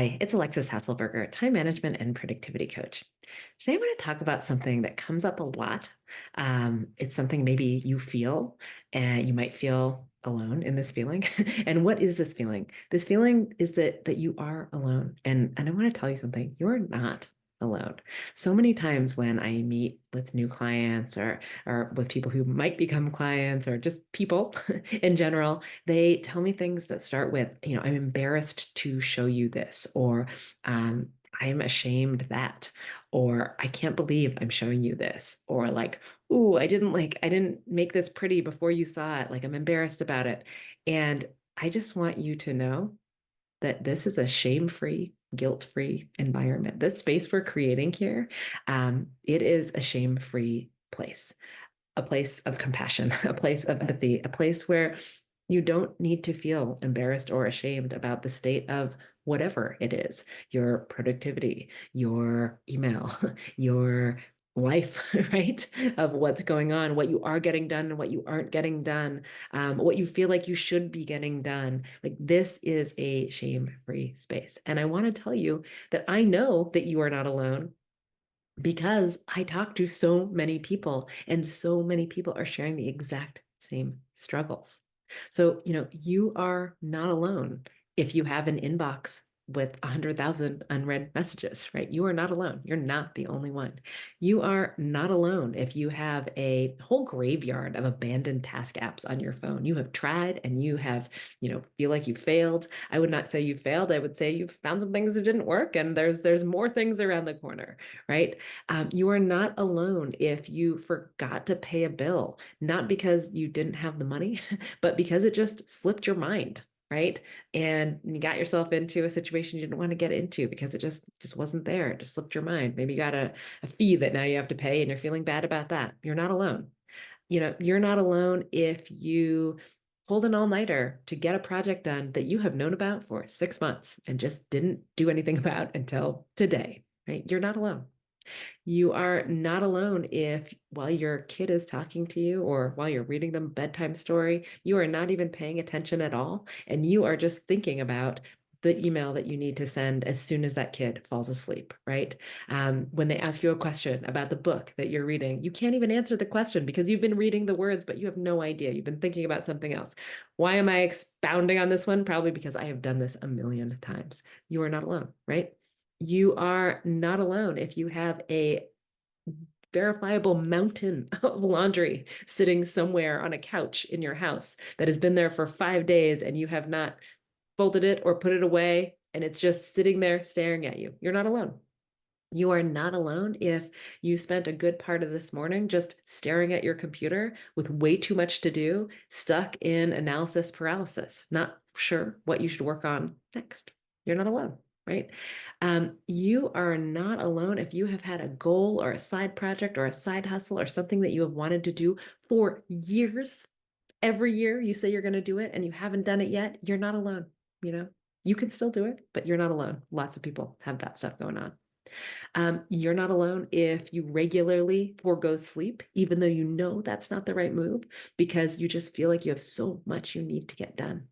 Hi, it's Alexis Hasselberger, time management and productivity coach. Today, I want to talk about something that comes up a lot. It's something maybe you feel, and you might feel alone in this feeling. And what is this feeling? This feeling is that you are alone. And I want to tell you something. You're not alone. So many times when I meet with new clients or with people who might become clients or just people in general, they tell me things that start with, I'm embarrassed to show you this, or I'm ashamed that, or I can't believe I'm showing you this, or like, ooh, I didn't make this pretty before you saw it. Like, I'm embarrassed about it. And I just want you to know that this is a shame-free, guilt-free environment. This space we're creating here, it is a shame-free place, a place of compassion, a place of empathy, a place where you don't need to feel embarrassed or ashamed about the state of whatever it is, your productivity, your email, your life, right? Of what's going on, what you are getting done and what you aren't getting done, what you feel like you should be getting done. Like, this is a shame-free space. And I want to tell you that I know that you are not alone because I talk to so many people, and so many people are sharing the exact same struggles. So, you are not alone if you have an inbox with 100,000 unread messages, right? You are not alone. You're not the only one. You are not alone if you have a whole graveyard of abandoned task apps on your phone. You have tried and you have, feel like you failed. I would not say you failed. I would say you've found some things that didn't work, and there's more things around the corner, right? You are not alone if you forgot to pay a bill, not because you didn't have the money, but because it just slipped your mind, right? And you got yourself into a situation you didn't want to get into because it just wasn't there. It just slipped your mind. Maybe you got a fee that now you have to pay and you're feeling bad about that. You're not alone. You're not alone if you pulled an all-nighter to get a project done that you have known about for 6 months and just didn't do anything about until today, right? You're not alone. You are not alone if, while your kid is talking to you or while you're reading them a bedtime story, you are not even paying attention at all. And you are just thinking about the email that you need to send as soon as that kid falls asleep, right? When they ask you a question about the book that you're reading, you can't even answer the question because you've been reading the words, but you have no idea. You've been thinking about something else. Why am I expounding on this one? Probably because I have done this a million times. You are not alone, right? You are not alone if you have a verifiable mountain of laundry sitting somewhere on a couch in your house that has been there for 5 days and you have not folded it or put it away, and it's just sitting there staring at you. You're not alone. You are not alone if you spent a good part of this morning just staring at your computer with way too much to do, stuck in analysis paralysis, not sure what you should work on next. You're not alone, right? You are not alone if you have had a goal or a side project or a side hustle or something that you have wanted to do for years. Every year you say you're going to do it and you haven't done it yet. You're not alone. You know, you can still do it, but you're not alone. Lots of people have that stuff going on. You're not alone if you regularly forego sleep, even though you know that's not the right move, because you just feel like you have so much you need to get done.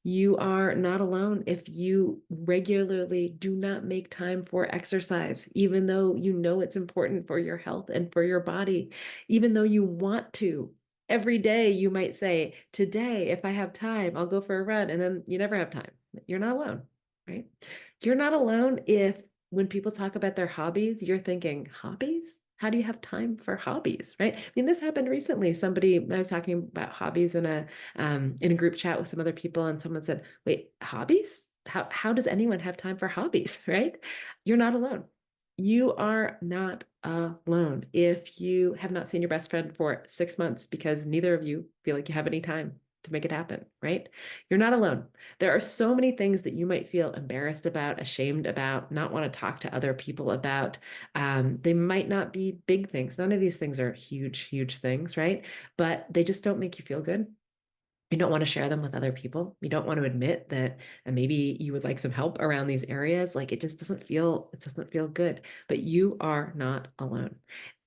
You are not alone if you regularly do not make time for exercise, even though you know it's important for your health and for your body, even though you want to. Every day you might say, today, if I have time, I'll go for a run. And then you never have time. You're not alone, right? You're not alone if, when people talk about their hobbies, you're thinking, hobbies? How do you have time for hobbies, right? I mean, this happened recently. I was talking about hobbies in a group chat with some other people, and someone said, "Wait, hobbies? How does anyone have time for hobbies?" Right? You're not alone. You are not alone if you have not seen your best friend for 6 months because neither of you feel like you have any time to make it happen, right? You're not alone. There are so many things that you might feel embarrassed about, ashamed about, not want to talk to other people about. They might not be big things. None of these things are huge, huge things, right? But they just don't make you feel good. You don't want to share them with other people. You don't want to admit that maybe you would like some help around these areas. Like, it doesn't feel good, but you are not alone.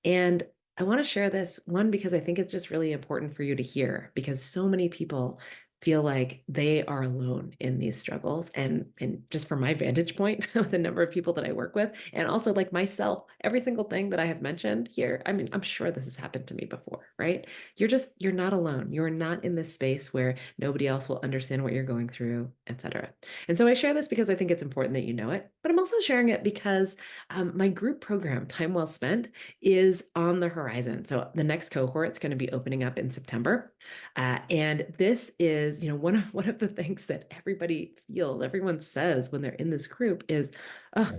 And I want to share this one because I think it's just really important for you to hear, because so many people feel like they are alone in these struggles. And just from my vantage point, the number of people that I work with, and also like myself, every single thing that I have mentioned here, I mean, I'm sure this has happened to me before, right? You're not alone. You're not in this space where nobody else will understand what you're going through, etc. And so I share this because I think it's important that you know it, but I'm also sharing it because my group program, Time Well Spent, is on the horizon. So the next cohort is going to be opening up in September. And this is, one of the things that everybody feels, everyone says when they're in this group is, oh,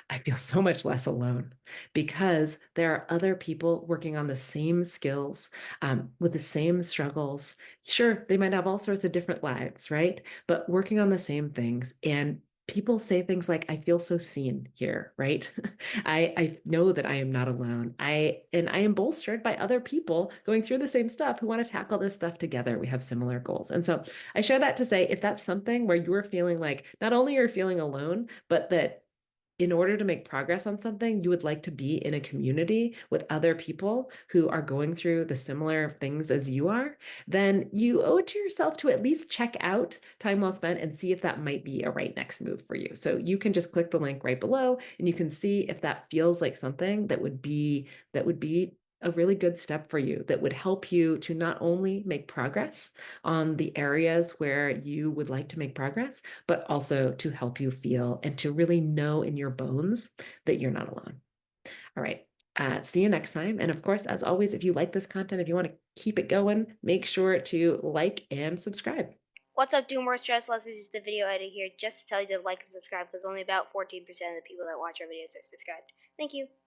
I feel so much less alone because there are other people working on the same skills, with the same struggles. Sure, they might have all sorts of different lives, right? But working on the same things. And people say things like, I feel so seen here, right? I know that I am not alone. I am bolstered by other people going through the same stuff who want to tackle this stuff together. We have similar goals. And so I share that to say if that's something where you're feeling like not only you're feeling alone, but that in order to make progress on something, you would like to be in a community with other people who are going through the similar things as you are, then you owe it to yourself to at least check out Time Well Spent and see if that might be a right next move for you. So you can just click the link right below and you can see if that feels like something that would be a really good step for you that would help you to not only make progress on the areas where you would like to make progress, but also to help you feel and to really know in your bones that you're not alone. All right. See you next time. And of course, as always, if you like this content, if you want to keep it going, make sure to like and subscribe. What's up, do more stress less is just the video edit here just to tell you to like and subscribe because only about 14% of the people that watch our videos are subscribed. Thank you.